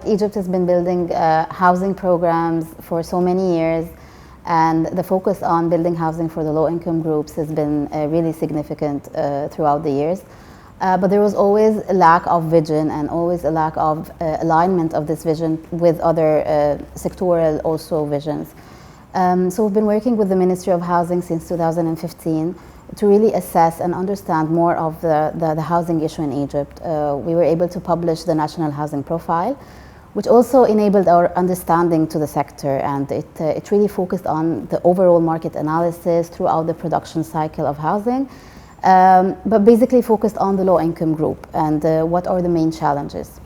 Egypt has been building housing programs for so many years, and the focus on building housing for the low-income groups has been really significant throughout the years. But there was always a lack of vision and always a lack of alignment of this vision with other sectoral also visions. So we've been working with the Ministry of Housing since 2015 to really assess and understand more of the housing issue in Egypt. We were able to publish the National Housing Profile, which also enabled our understanding to the sector, and it really focused on the overall market analysis throughout the production cycle of housing, but basically focused on the low-income group and what are the main challenges.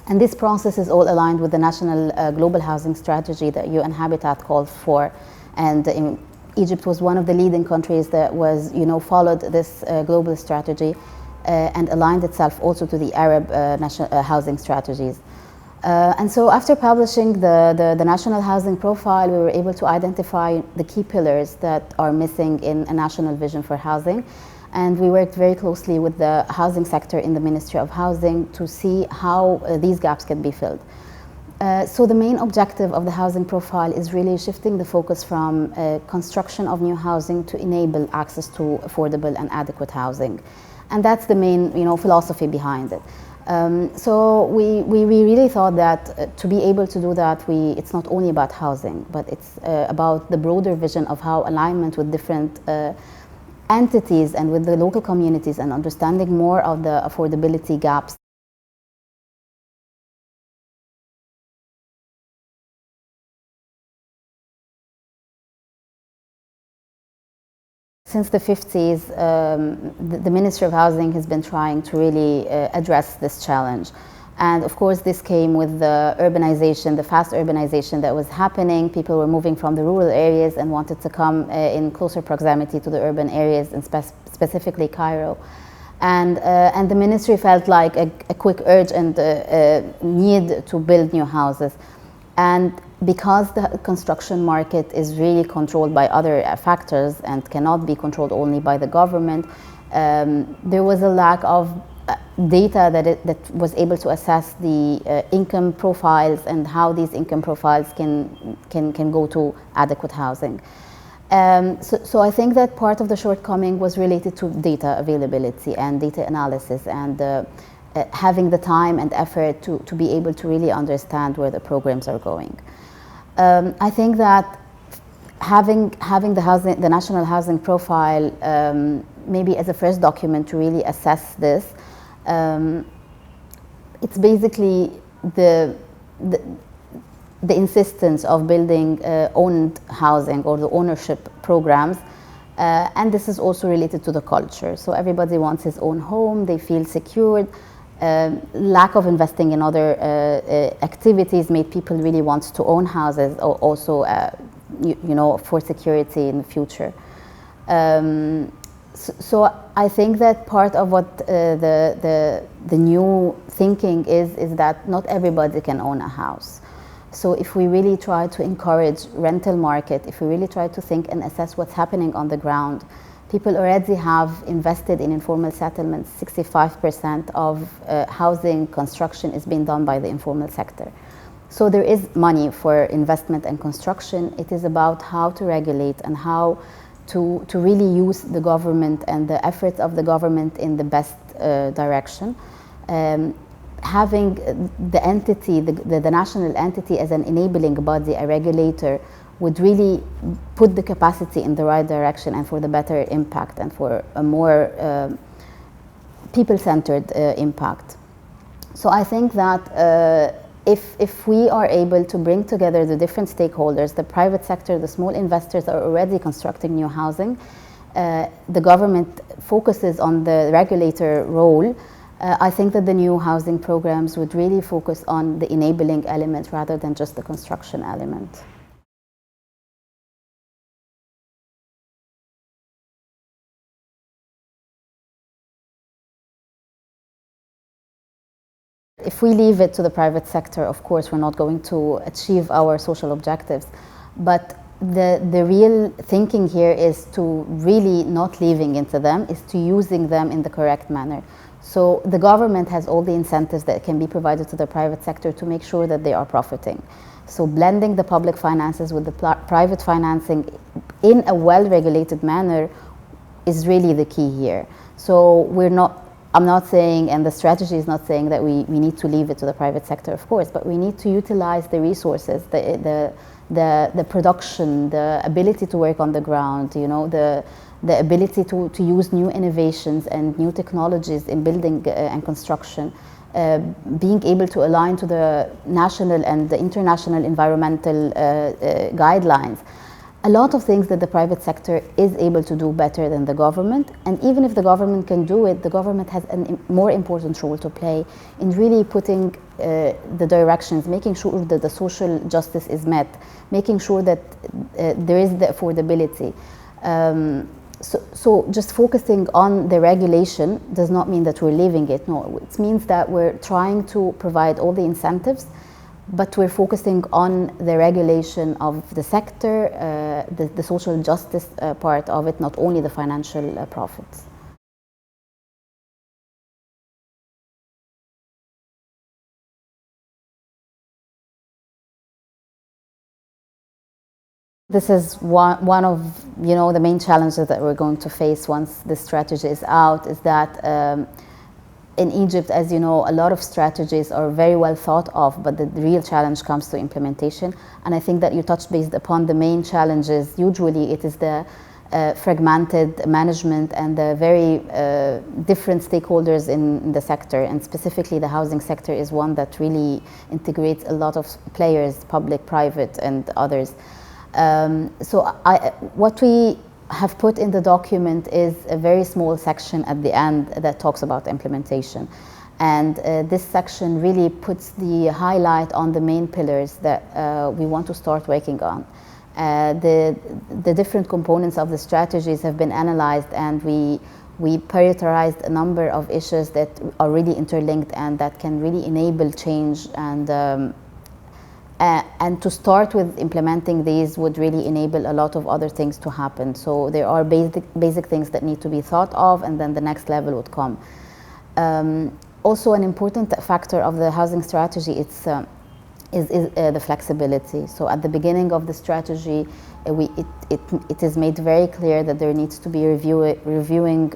And this process is all aligned with the National Global Housing Strategy that UN Habitat called for, and Egypt was one of the leading countries that was, followed this global strategy and aligned itself also to the Arab national housing strategies. And so after publishing the National Housing Profile, we were able to identify the key pillars that are missing in a national vision for housing. And we worked very closely with the housing sector in the Ministry of Housing to see how these gaps can be filled. So the main objective of the housing profile is really shifting the focus from construction of new housing to enable access to affordable and adequate housing. And that's the main philosophy behind it. So we really thought that to be able to do that, it's not only about housing, but it's about the broader vision of how alignment with different entities and with the local communities and understanding more of the affordability gaps. Since the 50s, the Ministry of Housing has been trying to really address this challenge. And of course, this came with the urbanization, the fast urbanization that was happening. People were moving from the rural areas and wanted to come in closer proximity to the urban areas, and specifically Cairo. And the ministry felt like a quick urge and need to build new houses. And because the construction market is really controlled by other factors and cannot be controlled only by the government, there was a lack of data that was able to assess the income profiles and how these income profiles can go to adequate housing. So I think that part of the shortcoming was related to data availability and data analysis and having the time and effort to be able to really understand where the programs are going. I think that having the National Housing Profile maybe as a first document to really assess this, it's basically the insistence of building owned housing or the ownership programs, and this is also related to the culture. So everybody wants his own home, they feel secured. Lack of investing in other activities made people really want to own houses, or also, for security in the future. So I think that part of what the new thinking is that not everybody can own a house. So if we really try to encourage rental market, if we really try to think and assess what's happening on the ground, people already have invested in informal settlements. 65% of housing construction is being done by the informal sector. So there is money for investment and construction. It is about how to regulate and how to really use the government and the efforts of the government in the best direction. Having the entity, the national entity as an enabling body, a regulator, would really put the capacity in the right direction and for the better impact and for a more people-centered impact. So I think that if we are able to bring together the different stakeholders, the private sector, the small investors are already constructing new housing, the government focuses on the regulator role, I think that the new housing programs would really focus on the enabling element rather than just the construction element. If we leave it to the private sector, of course, we're not going to achieve our social objectives. But the real thinking here is to really not leaving into them, is to using them in the correct manner. So the government has all the incentives that can be provided to the private sector to make sure that they are profiting. So blending the public finances with the private financing in a well-regulated manner is really the key here. So I'm not saying, and the strategy is not saying that we need to leave it to the private sector, of course, but we need to utilize the resources, the production, the ability to work on the ground, you know, the ability to use new innovations and new technologies in building and construction, being able to align to the national and the international environmental guidelines. A lot of things that the private sector is able to do better than the government, and even if the government can do it, the government has a more important role to play in really putting the directions, making sure that the social justice is met, making sure that there is the affordability. So just focusing on the regulation does not mean that we're leaving it. No, it means that we're trying to provide all the incentives, but we're focusing on the regulation of the sector, the social justice part of it, not only the financial profits. This is one of, you know, the main challenges that we're going to face once this strategy is out, is that in Egypt, as you know, a lot of strategies are very well thought of, but the real challenge comes to implementation. And I think that you touched based upon the main challenges. Usually it is the fragmented management and the very different stakeholders in the sector, and specifically the housing sector is one that really integrates a lot of players, public, private, and others. What we have put in the document is a very small section at the end that talks about implementation. And this section really puts the highlight on the main pillars that we want to start working on. The different components of the strategies have been analyzed, and we prioritized a number of issues that are really interlinked and that can really enable change, and to start with implementing these would really enable a lot of other things to happen. So there are basic things that need to be thought of, and then the next level would come. Also, an important factor of the housing strategy is the flexibility. So at the beginning of the strategy, it is made very clear that there needs to be reviewing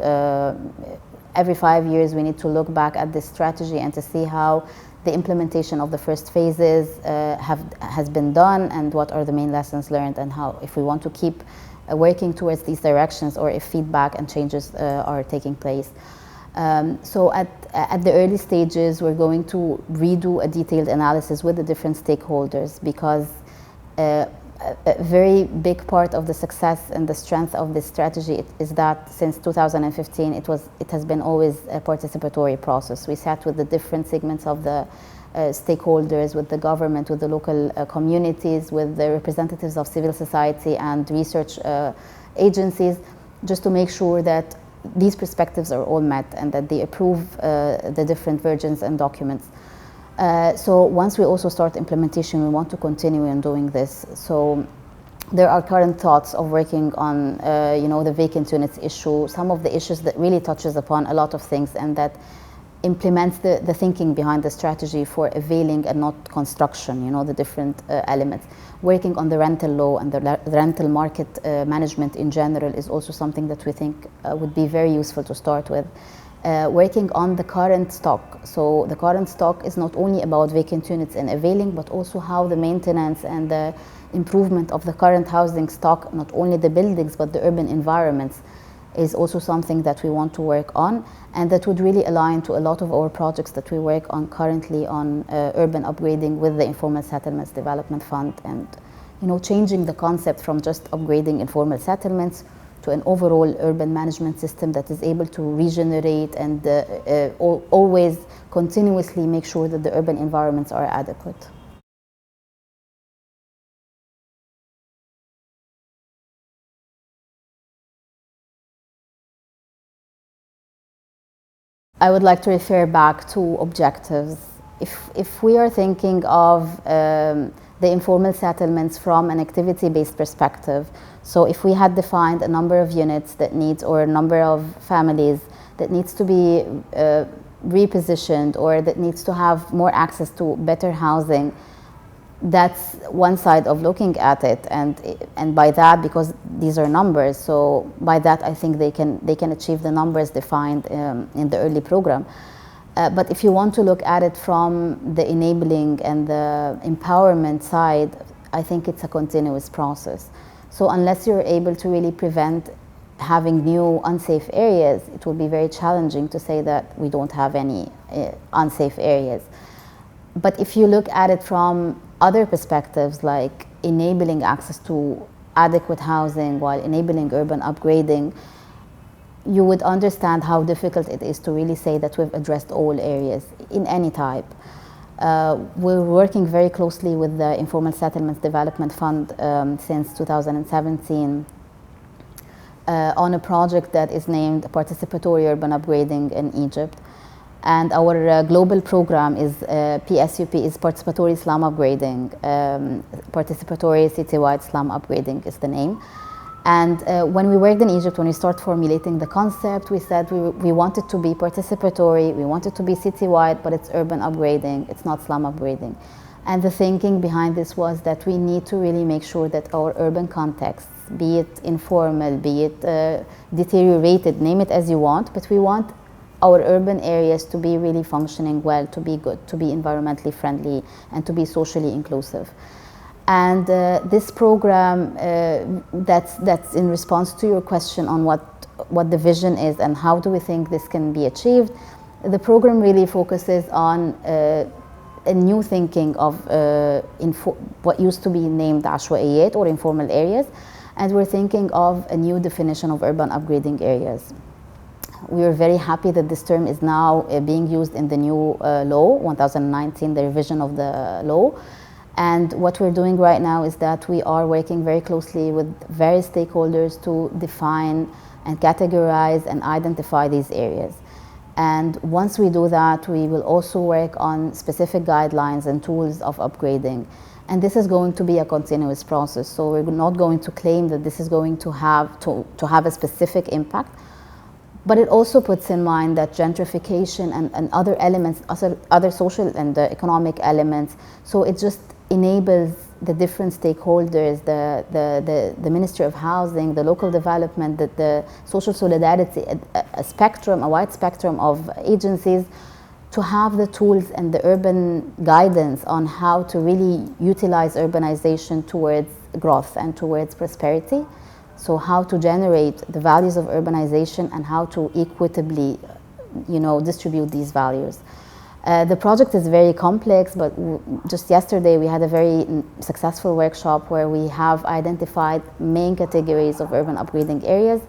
every 5 years. We need to look back at this strategy and to see how the implementation of the first phases has been done, and what are the main lessons learned, and how, if we want to keep working towards these directions, or if feedback and changes are taking place. So at the early stages, we're going to redo a detailed analysis with the different stakeholders, because a very big part of the success and the strength of this strategy is that since 2015 it has been always a participatory process. We sat with the different segments of the stakeholders, with the government, with the local communities, with the representatives of civil society and research agencies, just to make sure that these perspectives are all met and that they approve the different versions and documents. So once we also start implementation, we want to continue in doing this. So there are current thoughts of working on, you know, the vacant units issue, some of the issues that really touches upon a lot of things, and that implements the thinking behind the strategy for availing and not construction, you know, the different elements. Working on the rental law and the rental market management in general is also something that we think would be very useful to start with. Working on the current stock. So the current stock is not only about vacant units and availing, but also how the maintenance and the improvement of the current housing stock, not only the buildings but the urban environments, is also something that we want to work on, and that would really align to a lot of our projects that we work on currently on urban upgrading with the Informal Settlements Development Fund, and, you know, changing the concept from just upgrading informal settlements to an overall urban management system that is able to regenerate and always continuously make sure that the urban environments are adequate. I would like to refer back to objectives. If we are thinking of the informal settlements from an activity-based perspective, so if we had defined a number of units that needs, or a number of families that needs to be repositioned or that needs to have more access to better housing, that's one side of looking at it, and by that, because these are numbers, so by that I think they can achieve the numbers defined in the early program. But if you want to look at it from the enabling and the empowerment side, I think it's a continuous process. So unless you're able to really prevent having new unsafe areas, it will be very challenging to say that we don't have any unsafe areas. But if you look at it from other perspectives, like enabling access to adequate housing while enabling urban upgrading, you would understand how difficult it is to really say that we've addressed all areas in any type. We're working very closely with the Informal Settlements Development Fund since 2017 on a project that is named Participatory Urban Upgrading in Egypt. And our global program is PSUP, is Participatory Slum Upgrading. Participatory Citywide Slum Upgrading is the name. And when we worked in Egypt, when we started formulating the concept, we said we want it to be participatory, we want it to be citywide, but it's urban upgrading, it's not slum upgrading. And the thinking behind this was that we need to really make sure that our urban contexts, be it informal, be it deteriorated, name it as you want, but we want our urban areas to be really functioning well, to be good, to be environmentally friendly, and to be socially inclusive. And this program, that's in response to your question on what the vision is and how do we think this can be achieved. The program really focuses on a new thinking of what used to be named عشوائيات or informal areas, and we're thinking of a new definition of urban upgrading areas. We are very happy that this term is now being used in the new law, 1019, the revision of the law. And what we're doing right now is that we are working very closely with various stakeholders to define and categorize and identify these areas. And once we do that, we will also work on specific guidelines and tools of upgrading. And this is going to be a continuous process. So we're not going to claim that this is going to have a specific impact. But it also puts in mind that gentrification and other elements, other social and economic elements, so it just enables the different stakeholders, the Ministry of Housing, the local development, the social solidarity, a wide spectrum of agencies to have the tools and the urban guidance on how to really utilize urbanization towards growth and towards prosperity. So how to generate the values of urbanization and how to equitably, distribute these values. The project is very complex, but just yesterday we had a very successful workshop where we have identified main categories of urban upgrading areas,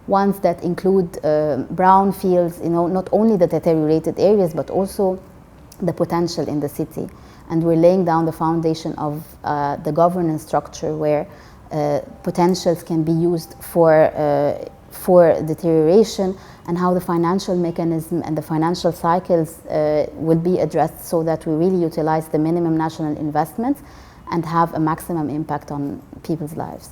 ones that include brown fields, not only the deteriorated areas, but also the potential in the city. And we're laying down the foundation of the governance structure where potentials can be used for deterioration, and how the financial mechanism and the financial cycles will be addressed so that we really utilize the minimum national investment and have a maximum impact on people's lives.